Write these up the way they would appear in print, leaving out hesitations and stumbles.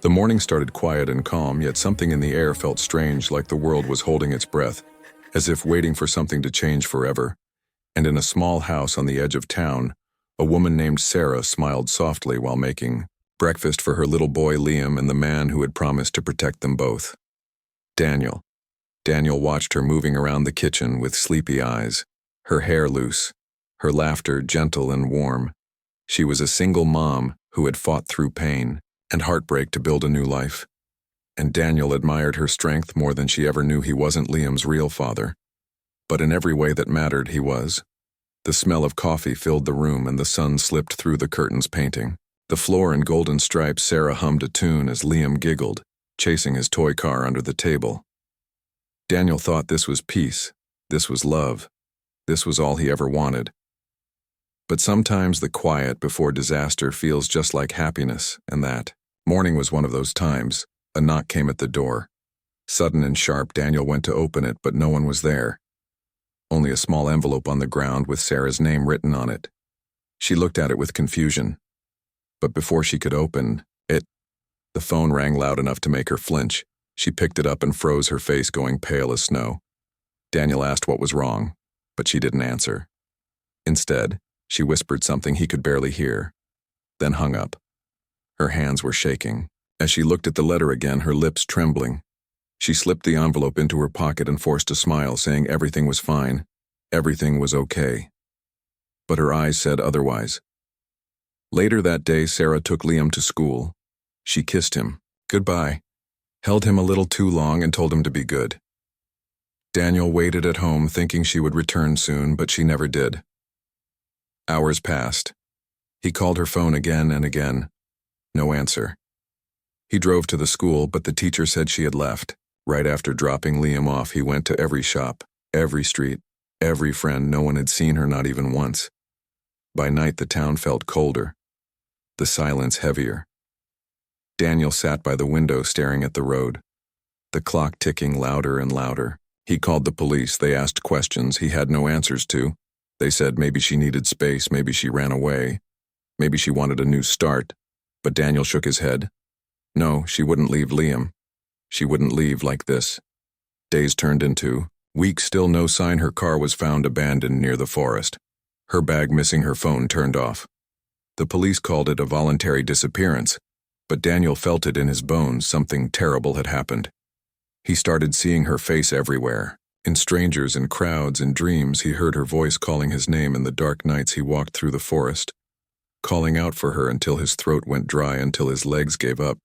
The morning started quiet and calm, yet something in the air felt strange, like the world was holding its breath, as if waiting for something to change forever. And in a small house on the edge of town, a woman named Sarah smiled softly while making breakfast for her little boy Liam and the man who had promised to protect them both. Daniel. Daniel watched her moving around the kitchen with sleepy eyes, her hair loose, her laughter gentle and warm. She was a single mom who had fought through pain and heartbreak to build a new life. And Daniel admired her strength more than she ever knew. He wasn't Liam's real father, but in every way that mattered, he was. The smell of coffee filled the room and the sun slipped through the curtains, painting the floor in golden stripes. Sarah hummed a tune as Liam giggled, chasing his toy car under the table. Daniel thought this was peace, this was love, this was all he ever wanted. But sometimes the quiet before disaster feels just like happiness, and that morning was one of those times. A knock came at the door. Sudden and sharp, Daniel went to open it, but no one was there. Only a small envelope on the ground with Sarah's name written on it. She looked at it with confusion. But before she could open it, the phone rang loud enough to make her flinch. She picked it up and froze, her face going pale as snow. Daniel asked what was wrong, but she didn't answer. Instead, she whispered something he could barely hear, then hung up. Her hands were shaking. As she looked at the letter again, her lips trembling, she slipped the envelope into her pocket and forced a smile, saying everything was fine, everything was okay. But her eyes said otherwise. Later that day, Sarah took Liam to school. She kissed him goodbye, held him a little too long, and told him to be good. Daniel waited at home, thinking she would return soon, but she never did. Hours passed. He called her phone again and again. No answer. He drove to the school, but the teacher said she had left. Right after dropping Liam off, he went to every shop, every street, every friend. No one had seen her, not even once. By night, the town felt colder, the silence heavier. Daniel sat by the window staring at the road, the clock ticking louder and louder. He called the police. They asked questions he had no answers to. They said maybe she needed space, maybe she ran away, maybe she wanted a new start. But Daniel shook his head. No, she wouldn't leave Liam. She wouldn't leave like this. Days turned into weeks, still no sign. Her car was found abandoned near the forest. Her bag missing, her phone turned off. The police called it a voluntary disappearance, but Daniel felt it in his bones. Something terrible had happened. He started seeing her face everywhere. In strangers, in crowds, in dreams. He heard her voice calling his name in the dark nights he walked through the forest, calling out for her until his throat went dry, until his legs gave up,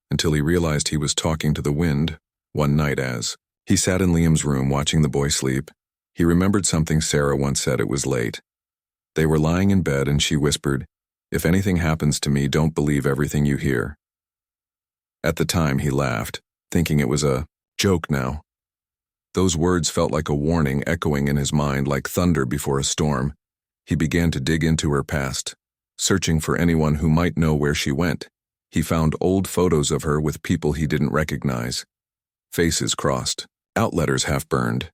until he realized he was talking to the wind. One night, as he sat in Liam's room watching the boy sleep, he remembered something Sarah once said. It was late. They were lying in bed and she whispered, "If anything happens to me, don't believe everything you hear." At the time, he laughed, thinking it was a joke now. Those words felt like a warning echoing in his mind like thunder before a storm. He began to dig into her past, searching for anyone who might know where she went. He found old photos of her with people he didn't recognize, faces crossed, out letters half burned.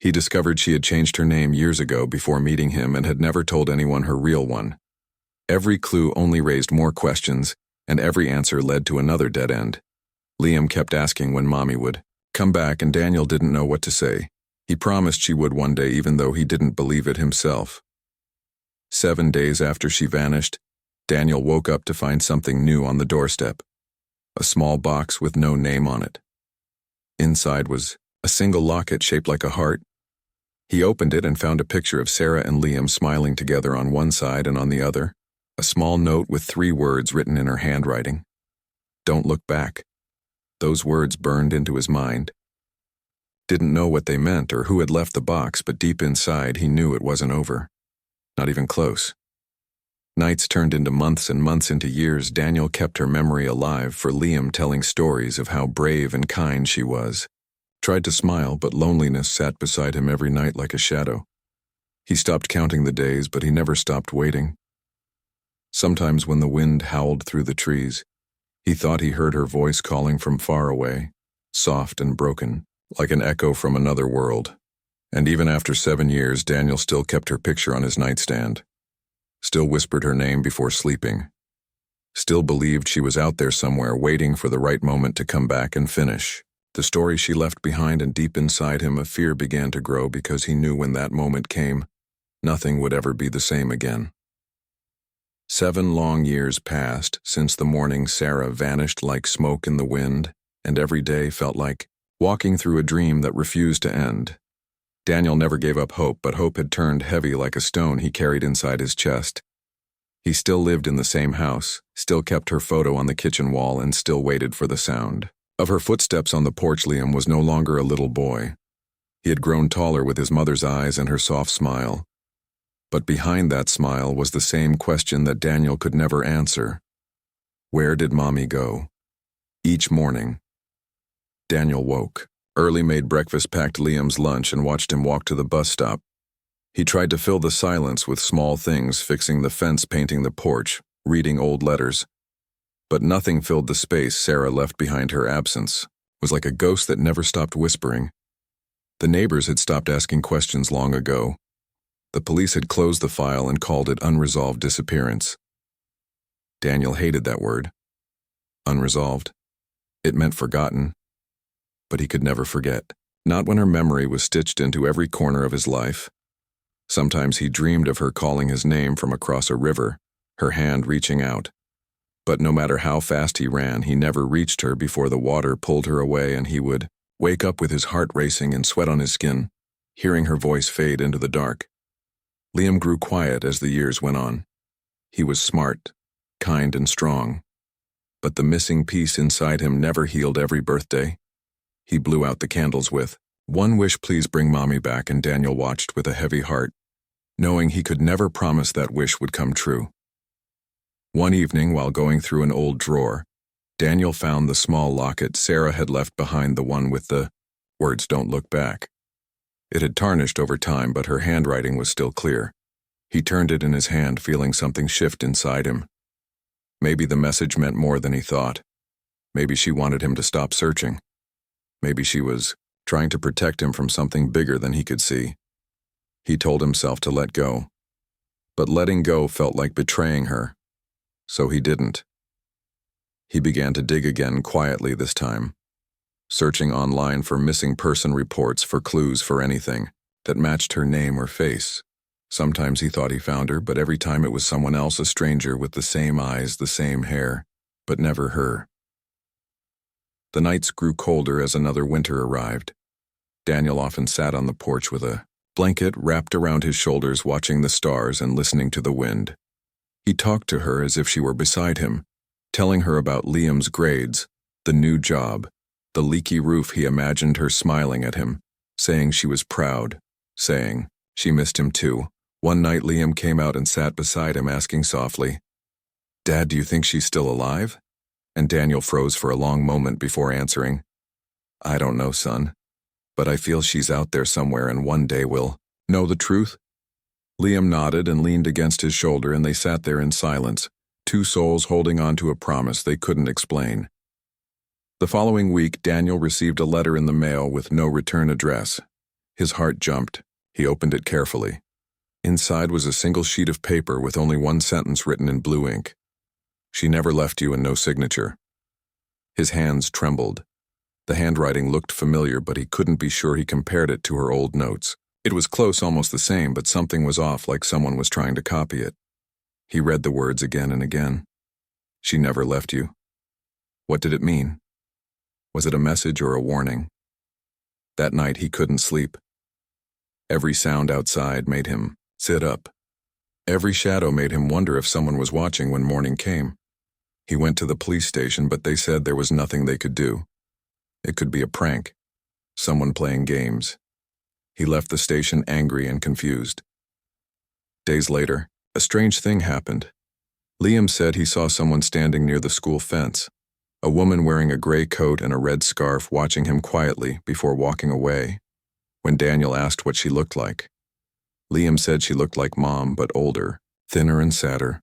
He discovered she had changed her name years ago before meeting him and had never told anyone her real one. Every clue only raised more questions, and every answer led to another dead end. Liam kept asking when Mommy would come back, and Daniel didn't know what to say. He promised she would one day, even though he didn't believe it himself. 7 days after she vanished, Daniel woke up to find something new on the doorstep. A small box with no name on it. Inside was a single locket shaped like a heart. He opened it and found a picture of Sarah and Liam smiling together on one side, and on the other, a small note with 3 words written in her handwriting. Don't look back. Those words burned into his mind. Didn't know what they meant or who had left the box, but deep inside he knew it wasn't over. Not even close. Nights turned into months and months into years. Daniel kept her memory alive for Liam, telling stories of how brave and kind she was. Tried to smile, but loneliness sat beside him every night like a shadow. He stopped counting the days, but he never stopped waiting. Sometimes when the wind howled through the trees, he thought he heard her voice calling from far away, soft and broken, like an echo from another world. And even after 7 years, Daniel still kept her picture on his nightstand, still whispered her name before sleeping, still believed she was out there somewhere waiting for the right moment to come back and finish the story she left behind, and deep inside him a fear began to grow because he knew when that moment came, nothing would ever be the same again. 7 long years passed since the morning Sarah vanished like smoke in the wind, and every day felt like walking through a dream that refused to end. Daniel never gave up hope, but hope had turned heavy like a stone he carried inside his chest. He still lived in the same house, still kept her photo on the kitchen wall, and still waited for the sound of her footsteps on the porch. Liam was no longer a little boy. He had grown taller with his mother's eyes and her soft smile. But behind that smile was the same question that Daniel could never answer. Where did Mommy go? Each morning, Daniel woke early, made breakfast, packed Liam's lunch, and watched him walk to the bus stop. He tried to fill the silence with small things, fixing the fence, painting the porch, reading old letters. But nothing filled the space Sarah left behind. Her absence was like a ghost that never stopped whispering. The neighbors had stopped asking questions long ago. The police had closed the file and called it unresolved disappearance. Daniel hated that word. Unresolved. It meant forgotten. But he could never forget. Not when her memory was stitched into every corner of his life. Sometimes he dreamed of her calling his name from across a river, her hand reaching out. But no matter how fast he ran, he never reached her before the water pulled her away, and he would wake up with his heart racing and sweat on his skin, hearing her voice fade into the dark. Liam grew quiet as the years went on. He was smart, kind, and strong. But the missing piece inside him never healed. Every birthday, he blew out the candles with one wish: please bring Mommy back. And Daniel watched with a heavy heart, knowing he could never promise that wish would come true. One evening, while going through an old drawer, Daniel found the small locket Sarah had left behind, the one with the words "Don't look back." It had tarnished over time, but her handwriting was still clear. He turned it in his hand, feeling something shift inside him. Maybe the message meant more than he thought. Maybe she wanted him to stop searching. Maybe she was trying to protect him from something bigger than he could see. He told himself to let go. But letting go felt like betraying her. So he didn't. He began to dig again, quietly this time, searching online for missing person reports, for clues, for anything that matched her name or face. Sometimes he thought he found her, but every time it was someone else, a stranger with the same eyes, the same hair, but never her. The nights grew colder as another winter arrived. Daniel often sat on the porch with a blanket wrapped around his shoulders, watching the stars and listening to the wind. He talked to her as if she were beside him, telling her about Liam's grades, the new job, the leaky roof. He imagined her smiling at him, saying she was proud, saying she missed him too. One night Liam came out and sat beside him, asking softly, "Dad, do you think she's still alive?" And Daniel froze for a long moment before answering, "I don't know, son, but I feel she's out there somewhere, and one day we'll know the truth." Liam nodded and leaned against his shoulder, and they sat there in silence, two souls holding on to a promise they couldn't explain. The following week, Daniel received a letter in the mail with no return address. His heart jumped. He opened it carefully. Inside was a single sheet of paper with only one sentence written in blue ink. "She never left you," and no signature. His hands trembled. The handwriting looked familiar, but he couldn't be sure. He compared it to her old notes. It was close, almost the same, but something was off, like someone was trying to copy it. He read the words again and again. "She never left you." What did it mean? Was it a message or a warning? That night he couldn't sleep. Every sound outside made him sit up. Every shadow made him wonder if someone was watching when morning came. He went to the police station, but they said there was nothing they could do. It could be a prank, someone playing games. He left the station angry and confused. Days later, a strange thing happened. Liam said he saw someone standing near the school fence, a woman wearing a gray coat and a red scarf, watching him quietly before walking away. When Daniel asked what she looked like, Liam said she looked like Mom, but older, thinner and sadder.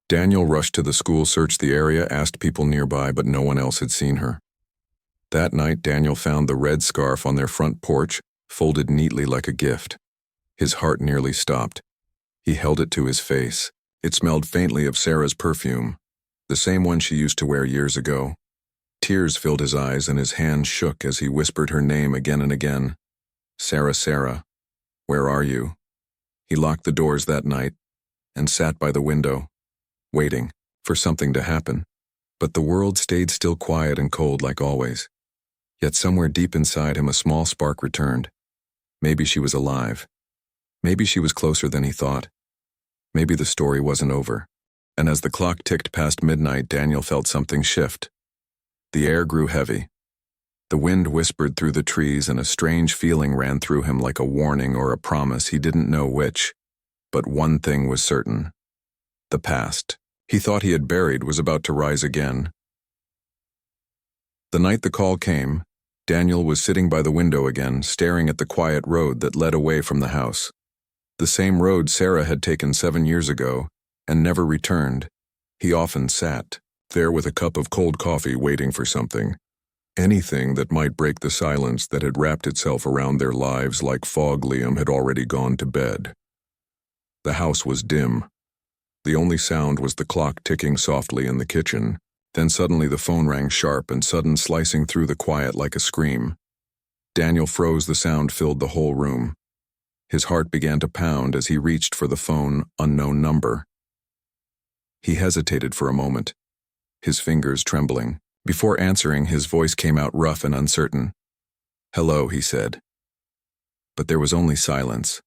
Daniel rushed to the school, searched the area, asked people nearby, but no one else had seen her. That night, Daniel found the red scarf on their front porch, folded neatly like a gift. His heart nearly stopped. He held it to his face. It smelled faintly of Sarah's perfume, the same one she used to wear years ago. Tears filled his eyes and his hands shook as he whispered her name again and again. Sarah, Sarah, where are you? He locked the doors that night and sat by the window, waiting for something to happen. But the world stayed still, quiet and cold like always. Yet somewhere deep inside him a small spark returned. Maybe she was alive. Maybe she was closer than he thought. Maybe the story wasn't over. And as the clock ticked past midnight, Daniel felt something shift. The air grew heavy. The wind whispered through the trees and a strange feeling ran through him like a warning or a promise, he didn't know which. But one thing was certain. The past he thought he had buried was about to rise again. The night the call came, Daniel was sitting by the window again, staring at the quiet road that led away from the house. The same road Sarah had taken 7 years ago and never returned. He often sat there with a cup of cold coffee waiting for something. Anything that might break the silence that had wrapped itself around their lives like fog. Liam had already gone to bed. The house was dim. The only sound was the clock ticking softly in the kitchen. Then suddenly the phone rang sharp and sudden, slicing through the quiet like a scream. Daniel froze. The sound filled the whole room. His heart began to pound as he reached for the phone. Unknown number. He hesitated for a moment, his fingers trembling. Before answering, his voice came out rough and uncertain. "Hello," he said. But there was only silence.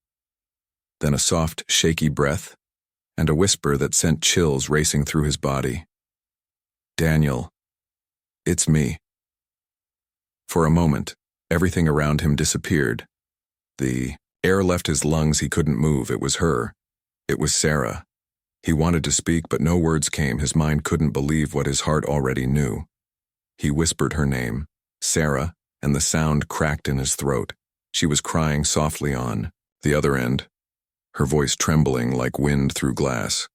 Then a soft, shaky breath, and a whisper that sent chills racing through his body. "Daniel, it's me." For a moment, everything around him disappeared. The air left his lungs. He couldn't move. It was her. It was Sarah. He wanted to speak, but no words came. His mind couldn't believe what his heart already knew. He whispered her name, Sarah, and the sound cracked in his throat. She was crying softly on the other end, her voice trembling like wind through glass.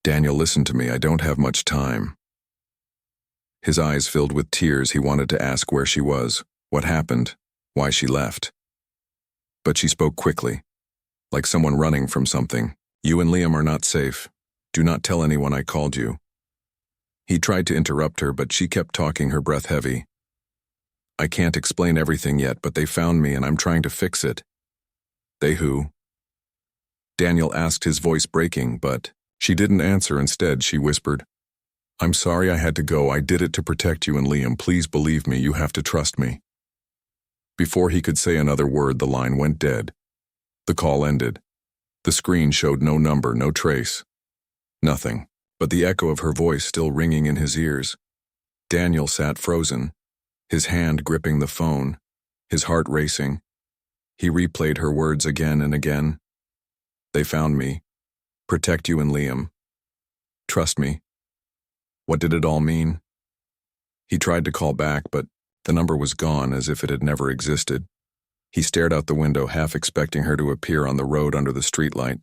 "Daniel, listen to me. I don't have much time." His eyes filled with tears. He wanted to ask where she was, what happened, why she left. But she spoke quickly, like someone running from something. "You and Liam are not safe. Do not tell anyone I called you." He tried to interrupt her, but she kept talking, her breath heavy. "I can't explain everything yet, but they found me and I'm trying to fix it." "They who?" Daniel asked, his voice breaking, but she didn't answer. Instead, she whispered, "I'm sorry I had to go. I did it to protect you and Liam. Please believe me. You have to trust me." Before he could say another word, the line went dead. The call ended. The screen showed no number, no trace. Nothing, but the echo of her voice still ringing in his ears. Daniel sat frozen, his hand gripping the phone, his heart racing. He replayed her words again and again. "They found me. Protect you and Liam. Trust me." What did it all mean? He tried to call back, but the number was gone, as if it had never existed. He stared out the window, half expecting her to appear on the road under the streetlight,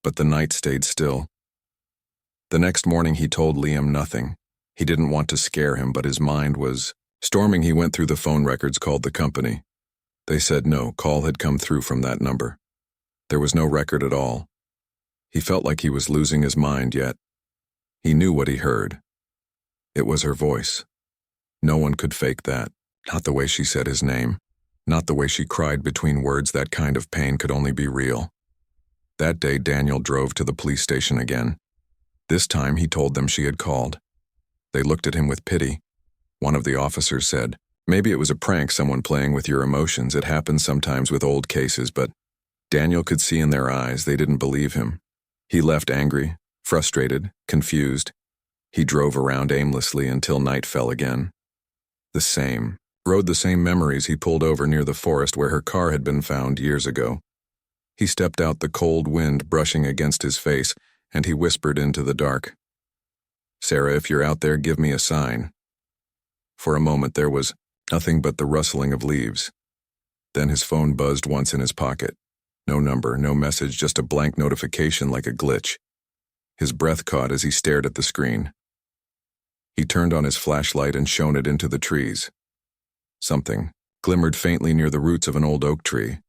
but the night stayed still. The next morning he told Liam nothing. He didn't want to scare him, but his mind was storming. He went through the phone records, called the company. They said no call had come through from that number. There was no record at all. He felt like he was losing his mind, yet he knew what he heard. It was her voice. No one could fake that. Not the way she said his name. Not the way she cried between words. That kind of pain could only be real. That day, Daniel drove to the police station again. This time, he told them she had called. They looked at him with pity. One of the officers said, "Maybe it was a prank, someone playing with your emotions. It happens sometimes with old cases," but Daniel could see in their eyes they didn't believe him. He left angry, frustrated, confused. He drove around aimlessly until night fell again. Rode the same memories. He pulled over near the forest where her car had been found years ago. He stepped out, the cold wind brushing against his face, and he whispered into the dark, "Sarah, if you're out there, give me a sign." For a moment there was nothing but the rustling of leaves. Then his phone buzzed once in his pocket. No number, no message, just a blank notification like a glitch. His breath caught as he stared at the screen. He turned on his flashlight and shone it into the trees. Something glimmered faintly near the roots of an old oak tree.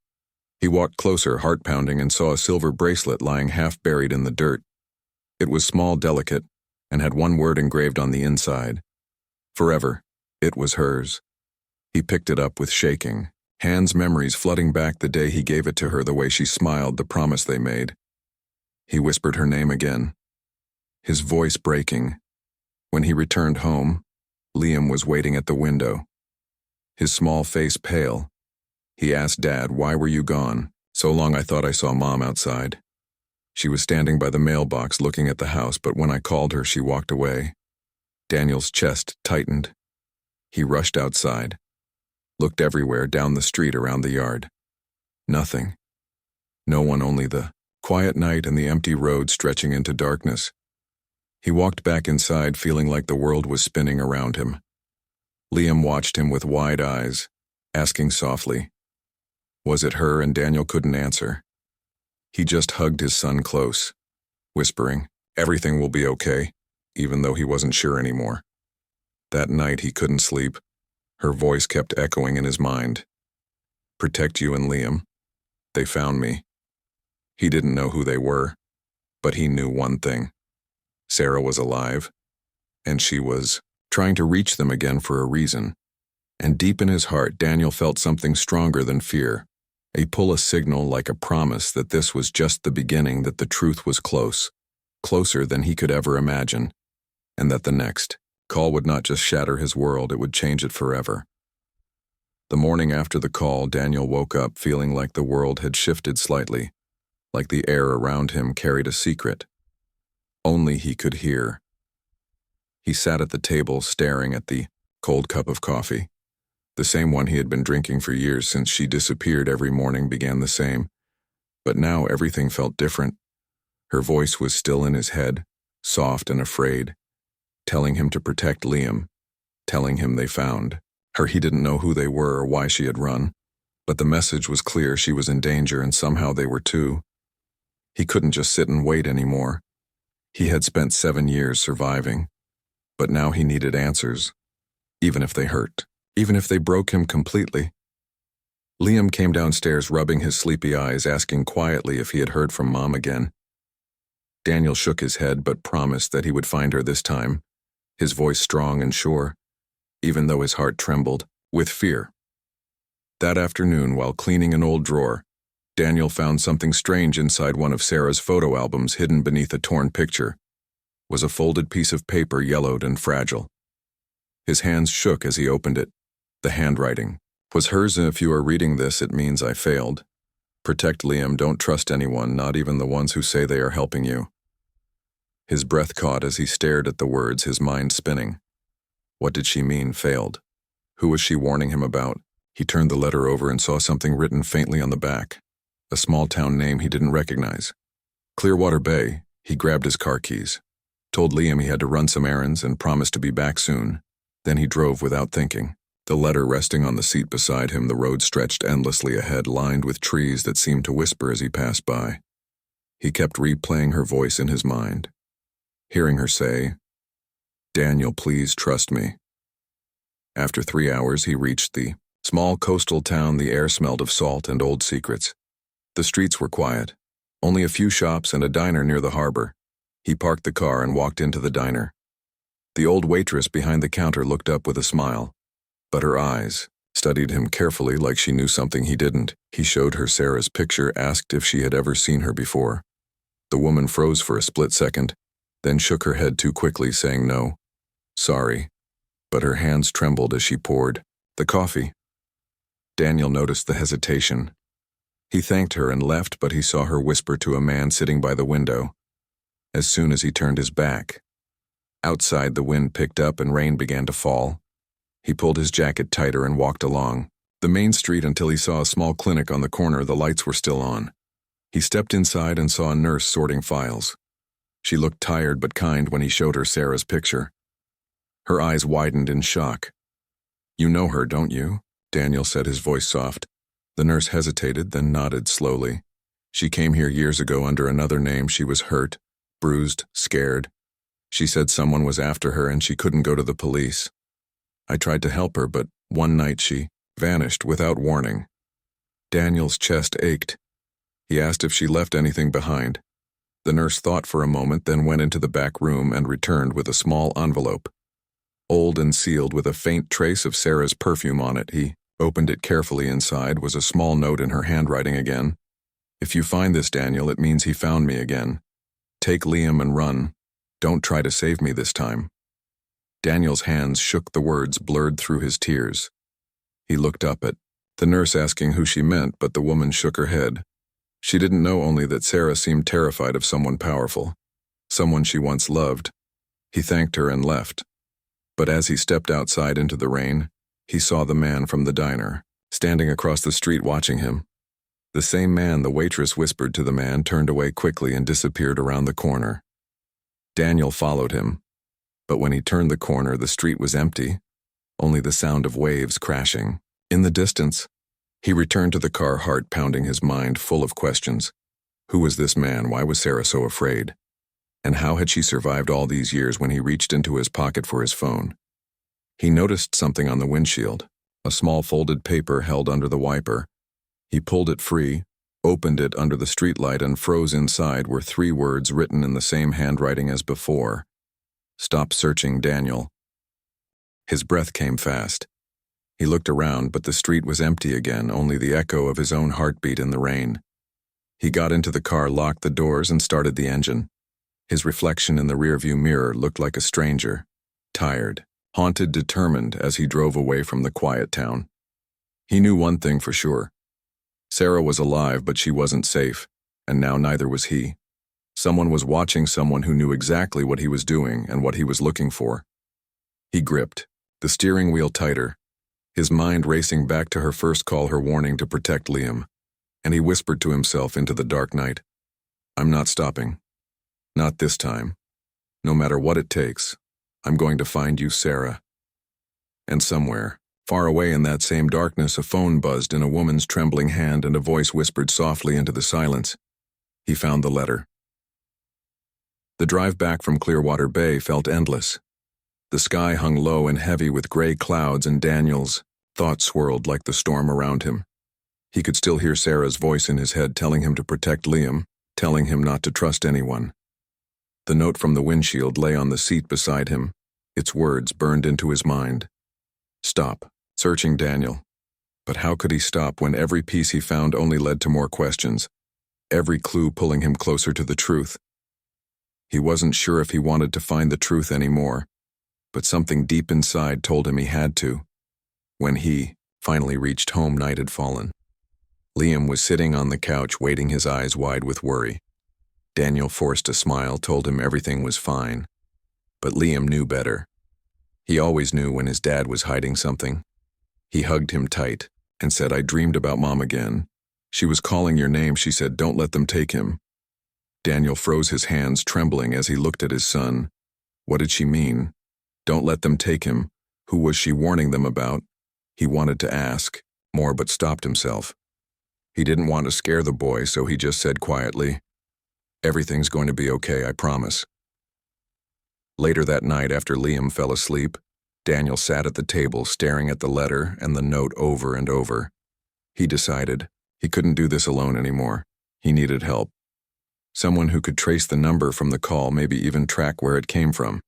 He walked closer, heart pounding, and saw a silver bracelet lying half buried in the dirt. It was small, delicate, and had one word engraved on the inside. Forever. It was hers. He picked it up with shaking, hands memories flooding back the day he gave it to her, the way she smiled, the promise they made. He whispered her name again, his voice breaking. When he returned home, Liam was waiting at the window, his small face pale. He asked Dad, "Why were you gone? So long I thought I saw Mom outside." She was standing by the mailbox looking at the house, but when I called her, she walked away. Daniel's chest tightened. He rushed outside, looked everywhere, down the street, around the yard. Nothing. No one, only the quiet night and the empty road stretching into darkness. He walked back inside, feeling like the world was spinning around him. Liam watched him with wide eyes, asking softly, was it her? And Daniel couldn't answer. He just hugged his son close, whispering, "Everything will be okay," even though he wasn't sure anymore. That night he couldn't sleep. Her voice kept echoing in his mind. "Protect you and Liam. They found me." He didn't know who they were, but he knew one thing. Sarah was alive, and she was trying to reach them again for a reason. And deep in his heart, Daniel felt something stronger than fear. A pull, a signal, like a promise that this was just the beginning, that the truth was close, closer than he could ever imagine, and that the next call would not just shatter his world, it would change it forever. The morning after the call, Daniel woke up feeling like the world had shifted slightly, like the air around him carried a secret only he could hear. He sat at the table staring at the cold cup of coffee. The same one he had been drinking for years since she disappeared every morning began the same. But now everything felt different. Her voice was still in his head, soft and afraid, telling him to protect Liam, telling him they found her. He didn't know who they were or why she had run, but the message was clear. She was in danger, and somehow they were too. He couldn't just sit and wait anymore. He had spent 7 years surviving, but now he needed answers, even if they hurt. Even if they broke him completely. Liam came downstairs, rubbing his sleepy eyes, asking quietly if he had heard from Mom again. Daniel shook his head but promised that he would find her this time, his voice strong and sure, even though his heart trembled with fear. That afternoon, while cleaning an old drawer, Daniel found something strange inside one of Sarah's photo albums. Hidden beneath a torn picture was a folded piece of paper, yellowed and fragile. His hands shook as he opened it. The handwriting was hers. "If you are reading this, it means I failed. Protect Liam. Don't trust anyone, not even the ones who say they are helping you." His breath caught as he stared at the words, his mind spinning. What did she mean, failed? Who was she warning him about? He turned the letter over and saw something written faintly on the back, a small town name he didn't recognize. Clearwater Bay. He grabbed his car keys, told Liam he had to run some errands, and promised to be back soon. Then he drove without thinking, the letter resting on the seat beside him. The road stretched endlessly ahead, lined with trees that seemed to whisper as he passed by. He kept replaying her voice in his mind, hearing her say, "Daniel, please trust me." After 3 hours, he reached the small coastal town. The air smelled of salt and old secrets. The streets were quiet, only a few shops and a diner near the harbor. He parked the car and walked into the diner. The old waitress behind the counter looked up with a smile, but her eyes studied him carefully, like she knew something he didn't. He showed her Sarah's picture, asked if she had ever seen her before. The woman froze for a split second, then shook her head too quickly, saying no, sorry, but her hands trembled as she poured the coffee. Daniel noticed the hesitation. He thanked her and left, but he saw her whisper to a man sitting by the window. As soon as he turned his back, outside the wind picked up and rain began to fall. He pulled his jacket tighter and walked along the main street until he saw a small clinic on the corner. The lights were still on. He stepped inside and saw a nurse sorting files. She looked tired but kind when he showed her Sarah's picture. Her eyes widened in shock. "You know her, don't you?" Daniel said, his voice soft. The nurse hesitated, then nodded slowly. "She came here years ago under another name. She was hurt, bruised, scared. She said someone was after her and she couldn't go to the police. I tried to help her, but one night she vanished without warning." Daniel's chest ached. He asked if she left anything behind. The nurse thought for a moment, then went into the back room and returned with a small envelope. Old and sealed with a faint trace of Sarah's perfume on it, he opened it carefully. Inside was a small note in her handwriting again. "If you find this, Daniel, it means he found me again. Take Liam and run. Don't try to save me this time." Daniel's hands shook, the words blurred through his tears. He looked up at the nurse, asking who she meant, but the woman shook her head. She didn't know only that Sarah seemed terrified of someone powerful, someone she once loved. He thanked her and left. But as he stepped outside into the rain, he saw the man from the diner, standing across the street watching him. The same man the waitress whispered to the man turned away quickly and disappeared around the corner. Daniel followed him, but when he turned the corner, the street was empty, only the sound of waves crashing. In the distance, he returned to the car, heart pounding, his mind full of questions. Who was this man? Why was Sarah so afraid? And how had she survived all these years? When he reached into his pocket for his phone, he noticed something on the windshield, a small folded paper held under the wiper. He pulled it free, opened it under the streetlight, and froze. Inside were 3 words written in the same handwriting as before. "Stop searching, Daniel." His breath came fast. He looked around, but the street was empty again, only the echo of his own heartbeat in the rain. He got into the car, locked the doors, and started the engine. His reflection in the rearview mirror looked like a stranger, tired, haunted, determined, as he drove away from the quiet town. He knew one thing for sure. Sarah was alive, but she wasn't safe, and now neither was he. Someone was watching, someone who knew exactly what he was doing and what he was looking for. He gripped the steering wheel tighter, his mind racing back to her first call, her warning to protect Liam, and he whispered to himself into the dark night, "I'm not stopping. Not this time. No matter what it takes, I'm going to find you, Sarah." And somewhere, far away in that same darkness, a phone buzzed in a woman's trembling hand, and a voice whispered softly into the silence. He found the letter. The drive back from Clearwater Bay felt endless. The sky hung low and heavy with gray clouds, and Daniel's thoughts swirled like the storm around him. He could still hear Sarah's voice in his head telling him to protect Liam, telling him not to trust anyone. The note from the windshield lay on the seat beside him. Its words burned into his mind. "Stop searching, Daniel." But how could he stop when every piece he found only led to more questions, every clue pulling him closer to the truth? He wasn't sure if he wanted to find the truth anymore, but something deep inside told him he had to. When he finally reached home, night had fallen. Liam was sitting on the couch, waiting, his eyes wide with worry. Daniel forced a smile, told him everything was fine. But Liam knew better. He always knew when his dad was hiding something. He hugged him tight and said, "I dreamed about Mom again. She was calling your name. She said, 'Don't let them take him.'" Daniel froze, his hands trembling as he looked at his son. What did she mean? Don't let them take him. Who was she warning them about? He wanted to ask more, but stopped himself. He didn't want to scare the boy, so he just said quietly, "Everything's going to be okay, I promise." Later that night, after Liam fell asleep, Daniel sat at the table staring at the letter and the note over and over. He decided he couldn't do this alone anymore. He needed help. Someone who could trace the number from the call, maybe even track where it came from.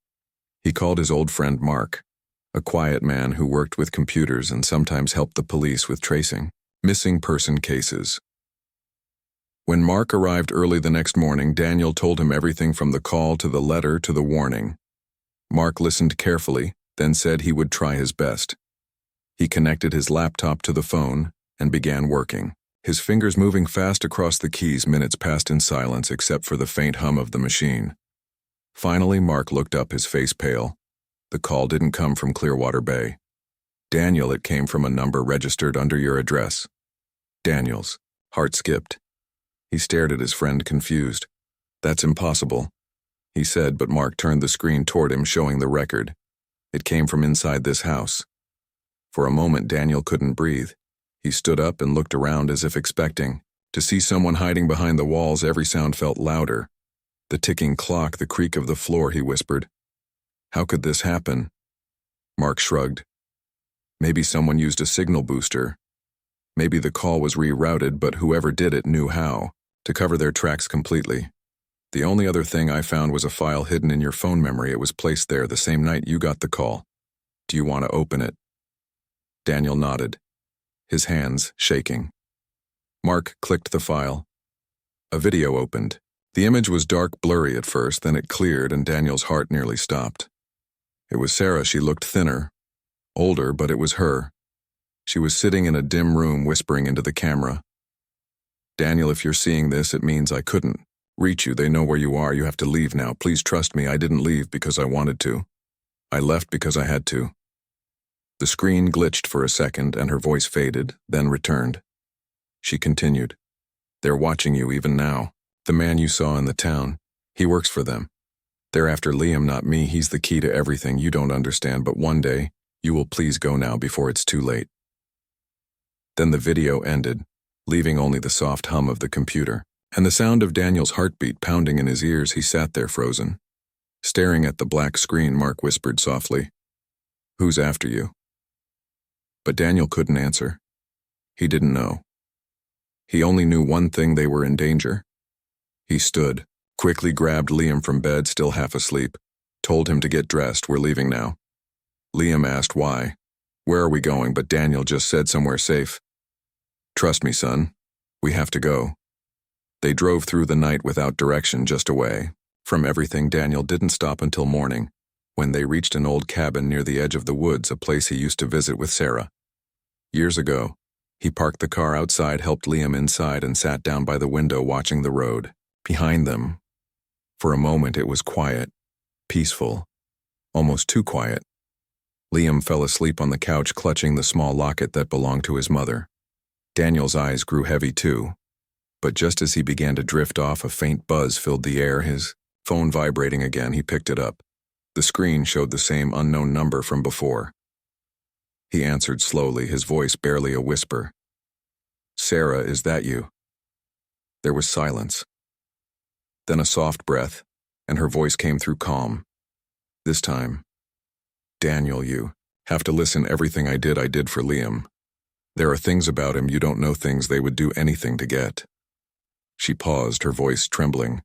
He called his old friend Mark, a quiet man who worked with computers and sometimes helped the police with tracing missing person cases. When Mark arrived early the next morning, Daniel told him everything from the call to the letter to the warning. Mark listened carefully, then said he would try his best. He connected his laptop to the phone and began working, his fingers moving fast across the keys. Minutes passed in silence except for the faint hum of the machine. Finally, Mark looked up, his face pale. The call didn't come from Clearwater Bay. "Daniel, it came from a number registered under your address." Daniel's heart skipped. He stared at his friend, confused. "That's impossible," he said, but Mark turned the screen toward him, showing the record. It came from inside this house. For a moment, Daniel couldn't breathe. He stood up and looked around as if expecting to see someone hiding behind the walls. Every sound felt louder. The ticking clock, the creak of the floor, he whispered. "How could this happen?" Mark shrugged. Maybe someone used a signal booster. Maybe the call was rerouted, but whoever did it knew how to cover their tracks completely. The only other thing I found was a file hidden in your phone memory. It was placed there the same night you got the call. Do you want to open it?" Daniel nodded, his hands shaking. Mark clicked the file. A video opened. The image was dark, blurry at first, then it cleared and Daniel's heart nearly stopped. It was Sarah. She looked thinner, older, but it was her. She was sitting in a dim room whispering into the camera. "Daniel, if you're seeing this, it means I couldn't reach you. They know where you are. You have to leave now. Please trust me. I didn't leave because I wanted to. I left because I had to." The screen glitched for a second and her voice faded, then returned. She continued. "They're watching you even now. The man you saw in the town, he works for them. They're after Liam, not me. He's the key to everything. You don't understand, but one day, you will please go now before it's too late." Then the video ended, leaving only the soft hum of the computer and the sound of Daniel's heartbeat pounding in his ears. He sat there frozen. Staring at the black screen, Mark whispered softly, "Who's after you?" But Daniel couldn't answer. He didn't know. He only knew one thing: they were in danger. He stood, quickly grabbed Liam from bed, still half asleep, told him to get dressed. "We're leaving now." Liam asked why. "Where are we going?" But Daniel just said somewhere safe. "Trust me, son. We have to go." They drove through the night without direction, just away from everything. Daniel didn't stop until morning, when they reached an old cabin near the edge of the woods, a place he used to visit with Sarah. Years ago, he parked the car outside, helped Liam inside, and sat down by the window watching the road. Behind them, for a moment, it was quiet, peaceful, almost too quiet. Liam fell asleep on the couch, clutching the small locket that belonged to his mother. Daniel's eyes grew heavy too, but just as he began to drift off, a faint buzz filled the air, his phone vibrating again. He picked it up. The screen showed the same unknown number from before. He answered slowly, his voice barely a whisper. "Sarah, is that you?" There was silence. Then a soft breath, and her voice came through calm. This time, "Daniel, you have to listen. Everything I did for Liam. There are things about him you don't know, things they would do anything to get." She paused, her voice trembling.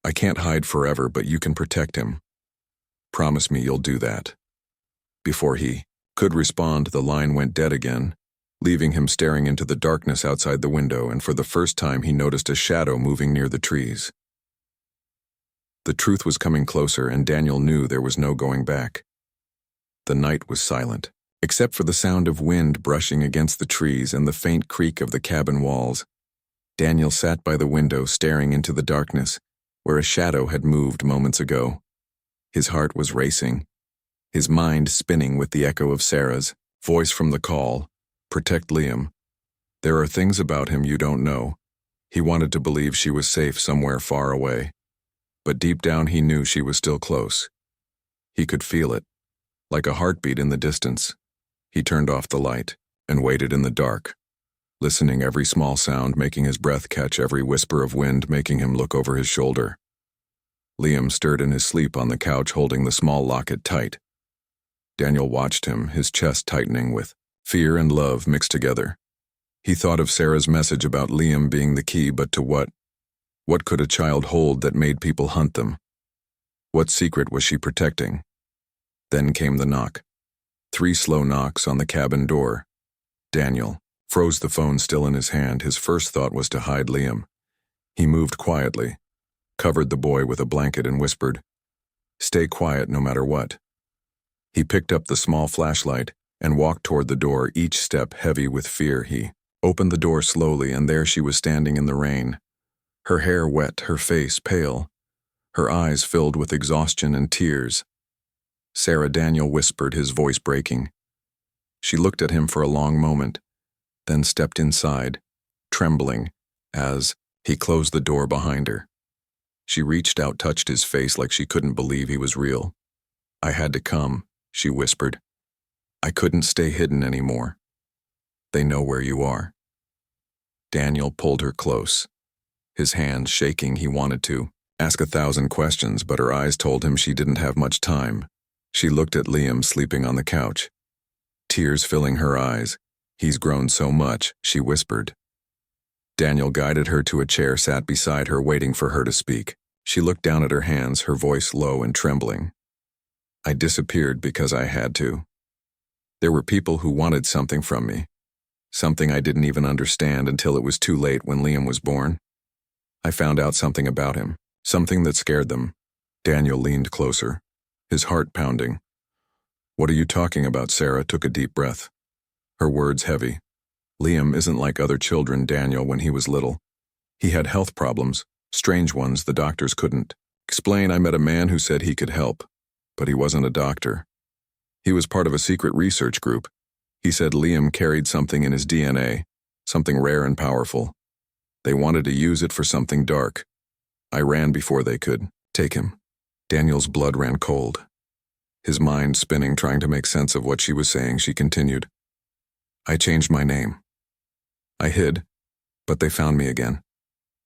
"I can't hide forever, but you can protect him. Promise me you'll do that." Before he could respond, the line went dead again, leaving him staring into the darkness outside the window, and for the first time he noticed a shadow moving near the trees. The truth was coming closer, and Daniel knew there was no going back. The night was silent, except for the sound of wind brushing against the trees and the faint creak of the cabin walls. Daniel sat by the window, staring into the darkness, where a shadow had moved moments ago. His heart was racing, his mind spinning with the echo of Sarah's voice from the call. "Protect Liam. There are things about him you don't know." He wanted to believe she was safe somewhere far away, but deep down he knew she was still close. He could feel it, like a heartbeat in the distance. He turned off the light and waited in the dark, listening every small sound, making his breath catch every whisper of wind, making him look over his shoulder. Liam stirred in his sleep on the couch, holding the small locket tight. Daniel watched him, his chest tightening with fear and love mixed together. He thought of Sarah's message about Liam being the key, but to what? What could a child hold that made people hunt them? What secret was she protecting? Then came the knock. 3 slow knocks on the cabin door. Daniel froze, the phone still in his hand. His first thought was to hide Liam. He moved quietly, covered the boy with a blanket, and whispered, "Stay quiet no matter what." He picked up the small flashlight and walked toward the door, each step heavy with fear. He opened the door slowly, and there she was standing in the rain, her hair wet, her face pale, her eyes filled with exhaustion and tears. "Sarah," Daniel whispered, his voice breaking. She looked at him for a long moment, then stepped inside, trembling, as he closed the door behind her. She reached out, touched his face like she couldn't believe he was real. "I had to come," she whispered. "I couldn't stay hidden anymore. They know where you are." Daniel pulled her close, his hands shaking. He wanted to ask 1,000 questions, but her eyes told him she didn't have much time. She looked at Liam sleeping on the couch, tears filling her eyes. "He's grown so much," she whispered. Daniel guided her to a chair, sat beside her, waiting for her to speak. She looked down at her hands, her voice low and trembling. I disappeared because I had to. There were people who wanted something from me. Something I didn't even understand until it was too late when Liam was born. I found out something about him, something that scared them. Daniel leaned closer, his heart pounding. What are you talking about? Sarah took a deep breath, her words heavy. Liam isn't like other children, Daniel, when he was little. He had health problems, strange ones the doctors couldn't explain. I met a man who said he could help, but he wasn't a doctor. He was part of a secret research group. He said Liam carried something in his DNA, something rare and powerful. They wanted to use it for something dark. I ran before they could take him. Daniel's blood ran cold. His mind spinning, trying to make sense of what she was saying, she continued. I changed my name. I hid, but they found me again,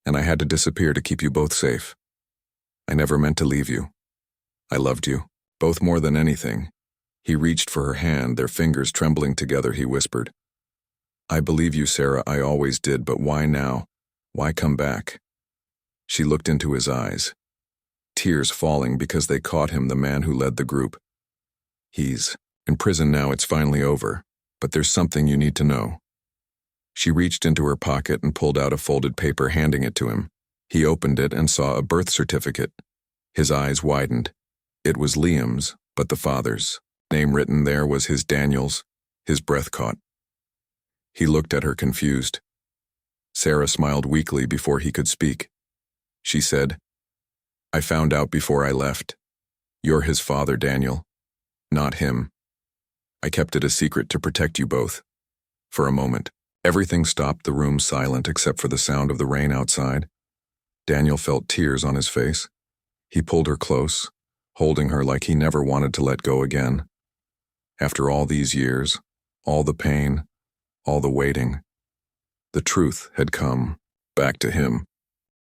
and I had to disappear to keep you both safe. I never meant to leave you. I loved you, both more than anything. He reached for her hand, their fingers trembling together. He whispered, I believe you, Sarah, I always did, but why now? Why come back? She looked into his eyes, tears falling because they caught him, the man who led the group. He's in prison now, it's finally over, but there's something you need to know. She reached into her pocket and pulled out a folded paper, handing it to him. He opened it and saw a birth certificate. His eyes widened. It was Liam's, but the father's. Name written there was his, Daniel's. His breath caught. He looked at her confused. Sarah smiled weakly before he could speak. She said, I found out before I left. You're his father, Daniel. Not him. I kept it a secret to protect you both. For a moment, everything stopped, the room silent except for the sound of the rain outside. Daniel felt tears on his face. He pulled her close, holding her like he never wanted to let go again. After all these years, all the pain, all the waiting, the truth had come back to him.